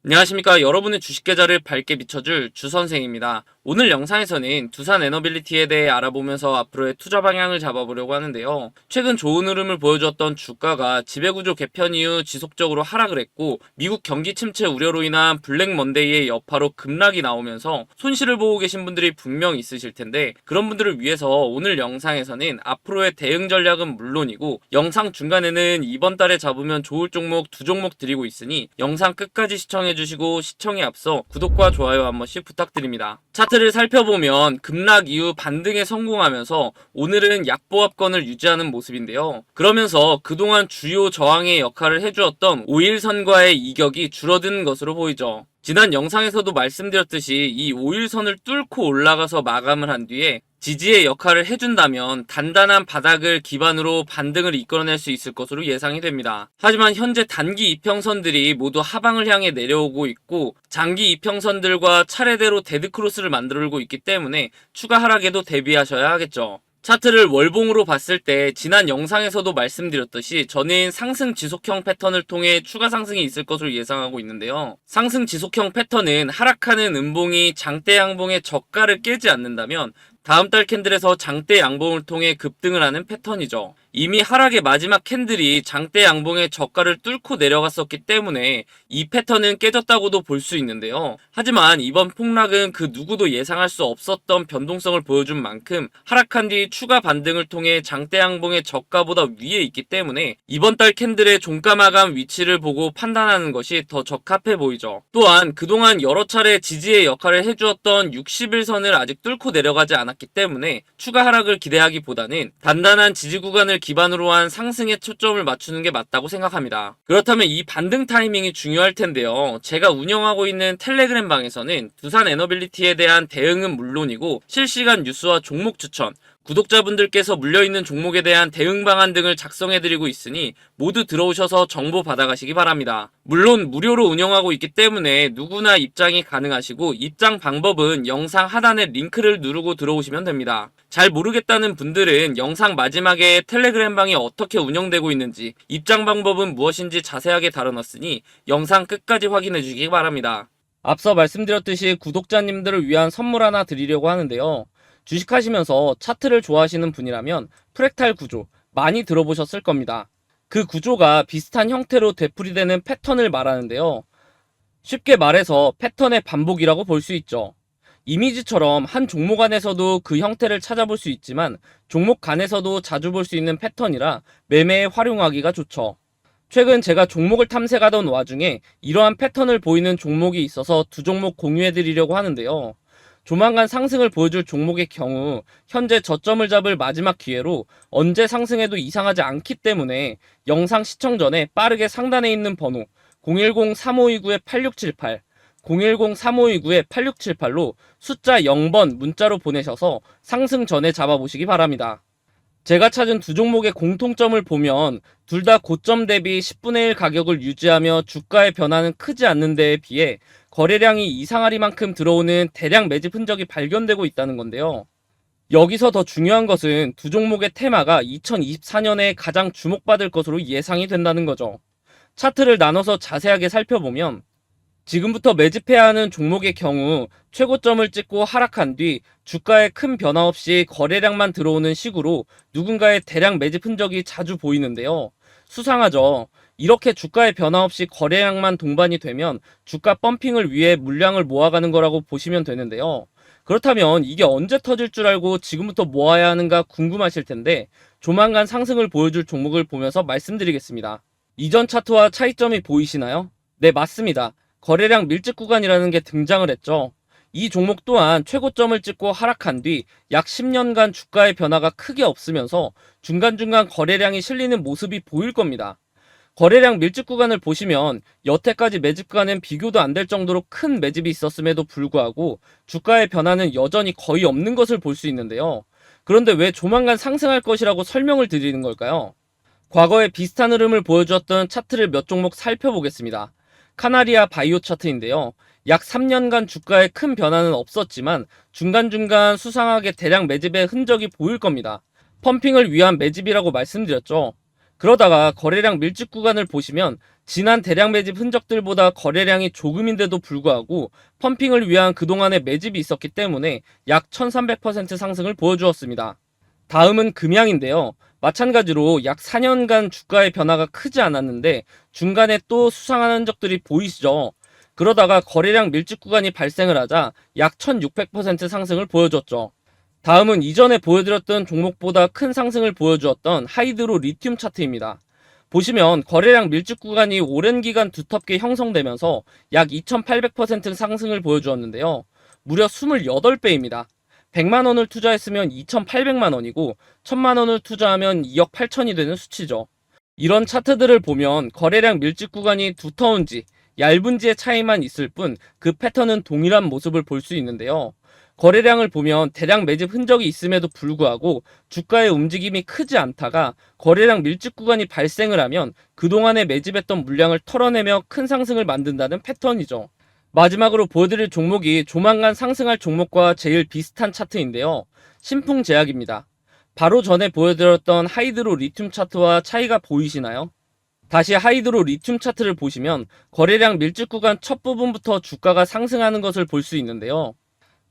안녕하십니까. 여러분의 주식 계좌를 밝게 비춰줄 주선생입니다. 오늘 영상에서는 두산 에너빌리티에 대해 알아보면서 앞으로의 투자 방향을 잡아보려고 하는데요. 최근 좋은 흐름을 보여주었던 주가가 지배구조 개편 이후 지속적으로 하락을 했고, 미국 경기 침체 우려로 인한 블랙 먼데이의 여파로 급락이 나오면서 손실을 보고 계신 분들이 분명 있으실 텐데, 그런 분들을 위해서 오늘 영상에서는 앞으로의 대응 전략은 물론이고, 영상 중간에는 이번 달에 잡으면 좋을 종목 두 종목 드리고 있으니 영상 끝까지 시청해주시고, 시청에 앞서 구독과 좋아요 한 번씩 부탁드립니다. 차트를 살펴보면 급락 이후 반등에 성공하면서 오늘은 약보합권을 유지하는 모습인데요. 그러면서 그동안 주요 저항의 역할을 해주었던 5일선과의 이격이 줄어든 것으로 보이죠. 지난 영상에서도 말씀드렸듯이 이 5일선을 뚫고 올라가서 마감을 한 뒤에 지지의 역할을 해준다면 단단한 바닥을 기반으로 반등을 이끌어낼 수 있을 것으로 예상이 됩니다. 하지만 현재 단기 이평선들이 모두 하방을 향해 내려오고 있고, 장기 이평선들과 차례대로 데드크로스를 만들고 있기 때문에 추가 하락에도 대비하셔야 하겠죠. 차트를 월봉으로 봤을 때 지난 영상에서도 말씀드렸듯이 저는 상승 지속형 패턴을 통해 추가 상승이 있을 것으로 예상하고 있는데요. 상승 지속형 패턴은 하락하는 음봉이 장대 양봉의 저가를 깨지 않는다면 다음 달 캔들에서 장대 양봉을 통해 급등을 하는 패턴이죠. 이미 하락의 마지막 캔들이 장대 양봉의 저가를 뚫고 내려갔었기 때문에 이 패턴은 깨졌다고도 볼 수 있는데요. 하지만 이번 폭락은 그 누구도 예상할 수 없었던 변동성을 보여준 만큼 하락한 뒤 추가 반등을 통해 장대 양봉의 저가보다 위에 있기 때문에 이번 달 캔들의 종가 마감 위치를 보고 판단하는 것이 더 적합해 보이죠. 또한 그동안 여러 차례 지지의 역할을 해주었던 60일선을 아직 뚫고 내려가지 않았기 때문에 추가 하락을 기대하기보다는 단단한 지지 구간을 기반으로 한 상승에 초점을 맞추는 게 맞다고 생각합니다. 그렇다면 이 반등 타이밍이 중요할 텐데요. 제가 운영하고 있는 텔레그램 방에서는 두산 에너빌리티에 대한 대응은 물론이고 실시간 뉴스와 종목 추천, 구독자분들께서 물려있는 종목에 대한 대응 방안 등을 작성해드리고 있으니 모두 들어오셔서 정보 받아가시기 바랍니다. 물론 무료로 운영하고 있기 때문에 누구나 입장이 가능하시고, 입장 방법은 영상 하단에 링크를 누르고 들어오시면 됩니다. 잘 모르겠다는 분들은 영상 마지막에 텔레그램 방이 어떻게 운영되고 있는지, 입장 방법은 무엇인지 자세하게 다뤄놨으니 영상 끝까지 확인해 주시기 바랍니다. 앞서 말씀드렸듯이 구독자님들을 위한 선물 하나 드리려고 하는데요. 주식하시면서 차트를 좋아하시는 분이라면 프랙탈 구조 많이 들어보셨을 겁니다. 그 구조가 비슷한 형태로 되풀이되는 패턴을 말하는데요. 쉽게 말해서 패턴의 반복이라고 볼 수 있죠. 이미지처럼 한 종목 안에서도 그 형태를 찾아볼 수 있지만 종목 간에서도 자주 볼 수 있는 패턴이라 매매에 활용하기가 좋죠. 최근 제가 종목을 탐색하던 와중에 이러한 패턴을 보이는 종목이 있어서 두 종목 공유해드리려고 하는데요. 조만간 상승을 보여줄 종목의 경우 현재 저점을 잡을 마지막 기회로 언제 상승해도 이상하지 않기 때문에 영상 시청 전에 빠르게 상단에 있는 번호 010-3529-8678 010-3529-8678로 숫자 0번 문자로 보내셔서 상승 전에 잡아보시기 바랍니다. 제가 찾은 두 종목의 공통점을 보면 둘 다 고점 대비 10분의 1 가격을 유지하며 주가의 변화는 크지 않는 데에 비해 거래량이 이상하리만큼 들어오는 대량 매집 흔적이 발견되고 있다는 건데요. 여기서 더 중요한 것은 두 종목의 테마가 2024년에 가장 주목받을 것으로 예상이 된다는 거죠. 차트를 나눠서 자세하게 살펴보면 지금부터 매집해야 하는 종목의 경우 최고점을 찍고 하락한 뒤 주가에 큰 변화 없이 거래량만 들어오는 식으로 누군가의 대량 매집 흔적이 자주 보이는데요. 수상하죠. 이렇게 주가의 변화 없이 거래량만 동반이 되면 주가 펌핑을 위해 물량을 모아가는 거라고 보시면 되는데요. 그렇다면 이게 언제 터질 줄 알고 지금부터 모아야 하는가 궁금하실 텐데 조만간 상승을 보여줄 종목을 보면서 말씀드리겠습니다. 이전 차트와 차이점이 보이시나요? 네, 맞습니다. 거래량 밀집 구간이라는 게 등장을 했죠. 이 종목 또한 최고점을 찍고 하락한 뒤 약 10년간 주가의 변화가 크게 없으면서 중간중간 거래량이 실리는 모습이 보일 겁니다. 거래량 밀집 구간을 보시면 여태까지 매집과는 비교도 안 될 정도로 큰 매집이 있었음에도 불구하고 주가의 변화는 여전히 거의 없는 것을 볼 수 있는데요. 그런데 왜 조만간 상승할 것이라고 설명을 드리는 걸까요? 과거에 비슷한 흐름을 보여주었던 차트를 몇 종목 살펴보겠습니다. 카나리아 바이오 차트인데요. 약 3년간 주가에 큰 변화는 없었지만 중간중간 수상하게 대량 매집의 흔적이 보일 겁니다. 펌핑을 위한 매집이라고 말씀드렸죠. 그러다가 거래량 밀집 구간을 보시면 지난 대량 매집 흔적들보다 거래량이 조금인데도 불구하고 펌핑을 위한 그동안의 매집이 있었기 때문에 약 1300% 상승을 보여주었습니다. 다음은 금양인데요. 마찬가지로 약 4년간 주가의 변화가 크지 않았는데 중간에 또 수상한 흔적들이 보이시죠? 그러다가 거래량 밀집 구간이 발생을 하자 약 1600% 상승을 보여줬죠. 다음은 이전에 보여드렸던 종목보다 큰 상승을 보여주었던 하이드로 리튬 차트입니다. 보시면 거래량 밀집 구간이 오랜 기간 두텁게 형성되면서 약 2800% 상승을 보여주었는데요. 무려 28배입니다. 100만원을 투자했으면 2800만원이고 1000만원을 투자하면 2억 8천이 되는 수치죠. 이런 차트들을 보면 거래량 밀집 구간이 두터운지 얇은지의 차이만 있을 뿐 그 패턴은 동일한 모습을 볼 수 있는데요. 거래량을 보면 대량 매집 흔적이 있음에도 불구하고 주가의 움직임이 크지 않다가 거래량 밀집 구간이 발생을 하면 그동안에 매집했던 물량을 털어내며 큰 상승을 만든다는 패턴이죠. 마지막으로 보여드릴 종목이 조만간 상승할 종목과 제일 비슷한 차트인데요. 신풍제약입니다. 바로 전에 보여드렸던 하이드로 리튬 차트와 차이가 보이시나요? 다시 하이드로 리튬 차트를 보시면 거래량 밀집 구간 첫 부분부터 주가가 상승하는 것을 볼 수 있는데요.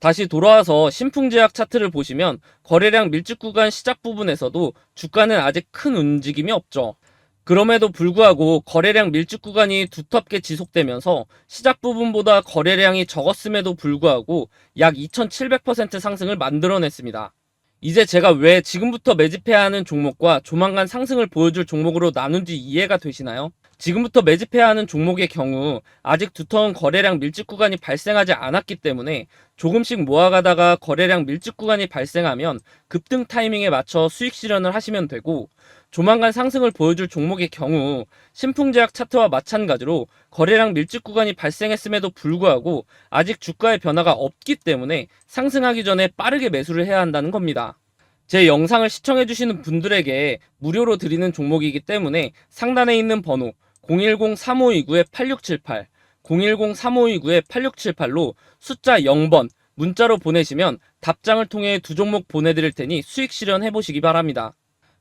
다시 돌아와서 신풍제약 차트를 보시면 거래량 밀집 구간 시작 부분에서도 주가는 아직 큰 움직임이 없죠. 그럼에도 불구하고 거래량 밀집 구간이 두텁게 지속되면서 시작 부분보다 거래량이 적었음에도 불구하고 약 2700% 상승을 만들어냈습니다. 이제 제가 왜 지금부터 매집해야 하는 종목과 조만간 상승을 보여줄 종목으로 나눈지 이해가 되시나요? 지금부터 매집해야 하는 종목의 경우 아직 두터운 거래량 밀집 구간이 발생하지 않았기 때문에 조금씩 모아가다가 거래량 밀집 구간이 발생하면 급등 타이밍에 맞춰 수익 실현을 하시면 되고, 조만간 상승을 보여줄 종목의 경우 신풍제약 차트와 마찬가지로 거래량 밀집 구간이 발생했음에도 불구하고 아직 주가의 변화가 없기 때문에 상승하기 전에 빠르게 매수를 해야 한다는 겁니다. 제 영상을 시청해주시는 분들에게 무료로 드리는 종목이기 때문에 상단에 있는 번호 010-3529-8678, 010-3529-8678로 숫자 0번 문자로 보내시면 답장을 통해 두 종목 보내드릴 테니 수익 실현해 보시기 바랍니다.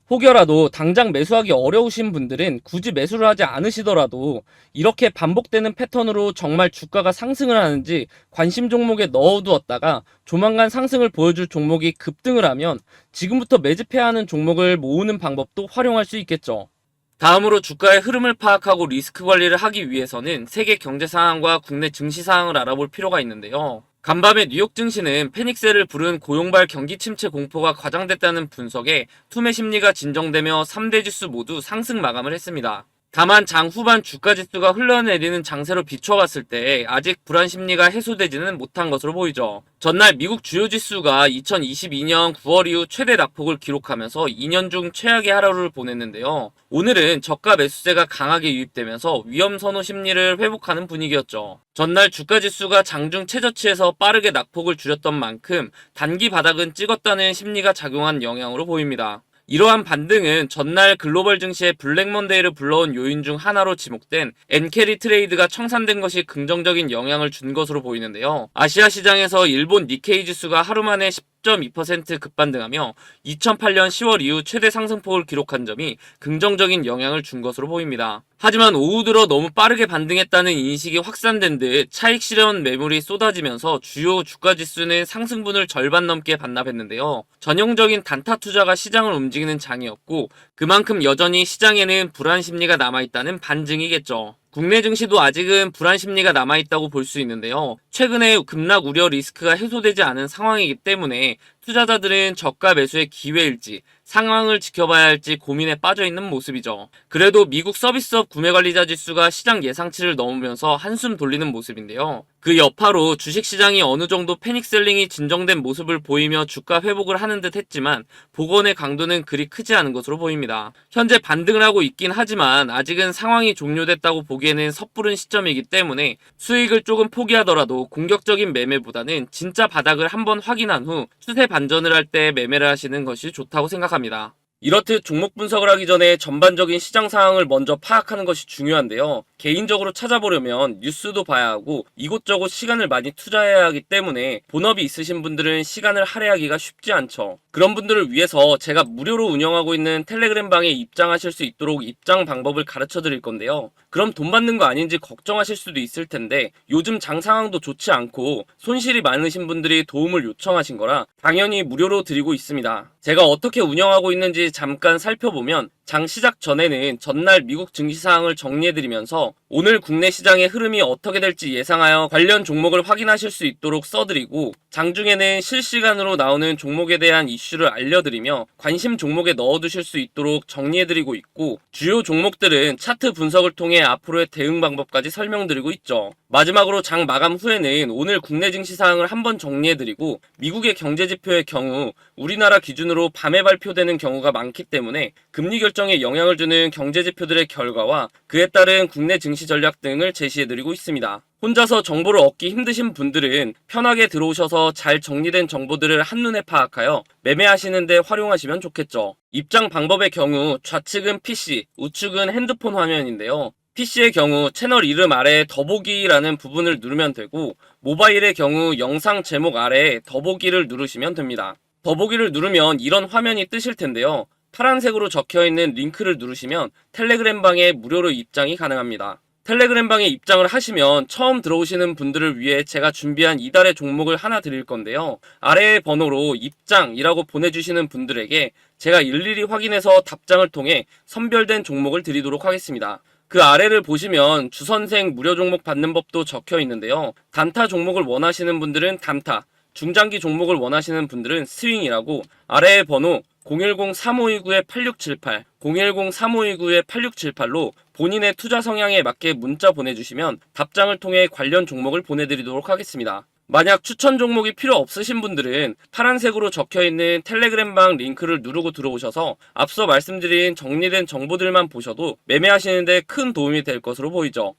혹여라도 당장 매수하기 어려우신 분들은 굳이 매수를 하지 않으시더라도 이렇게 반복되는 패턴으로 정말 주가가 상승을 하는지 관심 종목에 넣어두었다가 조만간 상승을 보여줄 종목이 급등을 하면 지금부터 매집해야 하는 종목을 모으는 방법도 활용할 수 있겠죠. 다음으로 주가의 흐름을 파악하고 리스크 관리를 하기 위해서는 세계 경제 상황과 국내 증시 상황을 알아볼 필요가 있는데요. 간밤에 뉴욕 증시는 패닉셀을 부른 고용발 경기 침체 공포가 과장됐다는 분석에 투매 심리가 진정되며 3대 지수 모두 상승 마감을 했습니다. 다만 장 후반 주가 지수가 흘러내리는 장세로 비춰봤을 때 아직 불안 심리가 해소되지는 못한 것으로 보이죠. 전날 미국 주요 지수가 2022년 9월 이후 최대 낙폭을 기록하면서 2년 중 최악의 하루를 보냈는데요. 오늘은 저가 매수세가 강하게 유입되면서 위험 선호 심리를 회복하는 분위기였죠. 전날 주가 지수가 장중 최저치에서 빠르게 낙폭을 줄였던 만큼 단기 바닥은 찍었다는 심리가 작용한 영향으로 보입니다. 이러한 반등은 전날 글로벌 증시의 블랙 먼데이를 불러온 요인 중 하나로 지목된 엔캐리 트레이드가 청산된 것이 긍정적인 영향을 준 것으로 보이는데요. 아시아 시장에서 일본 니케이 지수가 하루 만에 10.2% 급반등하며 2008년 10월 이후 최대 상승폭을 기록한 점이 긍정적인 영향을 준 것으로 보입니다. 하지만 오후 들어 너무 빠르게 반등했다는 인식이 확산된 듯 차익 실현 매물이 쏟아지면서 주요 주가 지수는 상승분을 절반 넘게 반납했는데요. 전형적인 단타 투자가 시장을 움직이는 장이었고 그만큼 여전히 시장에는 불안 심리가 남아있다는 반증이겠죠. 국내 증시도 아직은 불안 심리가 남아있다고 볼 수 있는데요. 최근에 급락 우려 리스크가 해소되지 않은 상황이기 때문에 투자자들은 저가 매수의 기회일지 상황을 지켜봐야 할지 고민에 빠져있는 모습이죠. 그래도 미국 서비스업 구매관리자 지수가 시장 예상치를 넘으면서 한숨 돌리는 모습인데요. 그 여파로 주식시장이 어느 정도 패닉셀링이 진정된 모습을 보이며 주가 회복을 하는 듯 했지만 복원의 강도는 그리 크지 않은 것으로 보입니다. 현재 반등을 하고 있긴 하지만 아직은 상황이 종료됐다고 보기에는 섣부른 시점이기 때문에 수익을 조금 포기하더라도 공격적인 매매보다는 진짜 바닥을 한번 확인한 후 추세 반전을 할 때 매매를 하시는 것이 좋다고 생각합니다. 이렇듯 종목 분석을 하기 전에 전반적인 시장 상황을 먼저 파악하는 것이 중요한데요. 개인적으로 찾아보려면 뉴스도 봐야 하고 이곳저곳 시간을 많이 투자해야 하기 때문에 본업이 있으신 분들은 시간을 할애하기가 쉽지 않죠. 그런 분들을 위해서 제가 무료로 운영하고 있는 텔레그램 방에 입장하실 수 있도록 입장 방법을 가르쳐 드릴 건데요. 그럼 돈 받는 거 아닌지 걱정하실 수도 있을 텐데 요즘 장 상황도 좋지 않고 손실이 많으신 분들이 도움을 요청하신 거라 당연히 무료로 드리고 있습니다. 제가 어떻게 운영하고 있는지 잠깐 살펴보면 장 시작 전에는 전날 미국 증시 사항을 정리해드리면서 오늘 국내 시장의 흐름이 어떻게 될지 예상하여 관련 종목을 확인하실 수 있도록 써드리고 장중에는 실시간으로 나오는 종목에 대한 이슈를 알려드리며 관심 종목에 넣어두실 수 있도록 정리해드리고 있고 주요 종목들은 차트 분석을 통해 앞으로의 대응 방법까지 설명드리고 있죠. 마지막으로 장 마감 후에는 오늘 국내 증시 사항을 한번 정리해드리고 미국의 경제지표의 경우 우리나라 기준으로 밤에 발표되는 경우가 많기 때문에 금리 결정에 영향을 주는 경제지표들의 결과와 그에 따른 국내 증시 전략 등을 제시해드리고 있습니다. 혼자서 정보를 얻기 힘드신 분들은 편하게 들어오셔서 잘 정리된 정보들을 한눈에 파악하여 매매하시는 데 활용하시면 좋겠죠. 입장 방법의 경우 좌측은 PC, 우측은 핸드폰 화면인데요. PC의 경우 채널 이름 아래에 더보기라는 부분을 누르면 되고 모바일의 경우 영상 제목 아래에 더보기를 누르시면 됩니다. 더보기를 누르면 이런 화면이 뜨실 텐데요. 파란색으로 적혀있는 링크를 누르시면 텔레그램 방에 무료로 입장이 가능합니다. 텔레그램 방에 입장을 하시면 처음 들어오시는 분들을 위해 제가 준비한 이달의 종목을 하나 드릴 건데요. 아래의 번호로 입장이라고 보내주시는 분들에게 제가 일일이 확인해서 답장을 통해 선별된 종목을 드리도록 하겠습니다. 그 아래를 보시면 주선생 무료 종목 받는 법도 적혀 있는데요. 단타 종목을 원하시는 분들은 단타, 중장기 종목을 원하시는 분들은 스윙이라고 아래의 번호 010-3529-8678, 010-3529-8678로 본인의 투자 성향에 맞게 문자 보내주시면 답장을 통해 관련 종목을 보내드리도록 하겠습니다. 만약 추천 종목이 필요 없으신 분들은 파란색으로 적혀있는 텔레그램 방 링크를 누르고 들어오셔서 앞서 말씀드린 정리된 정보들만 보셔도 매매하시는데 큰 도움이 될 것으로 보이죠.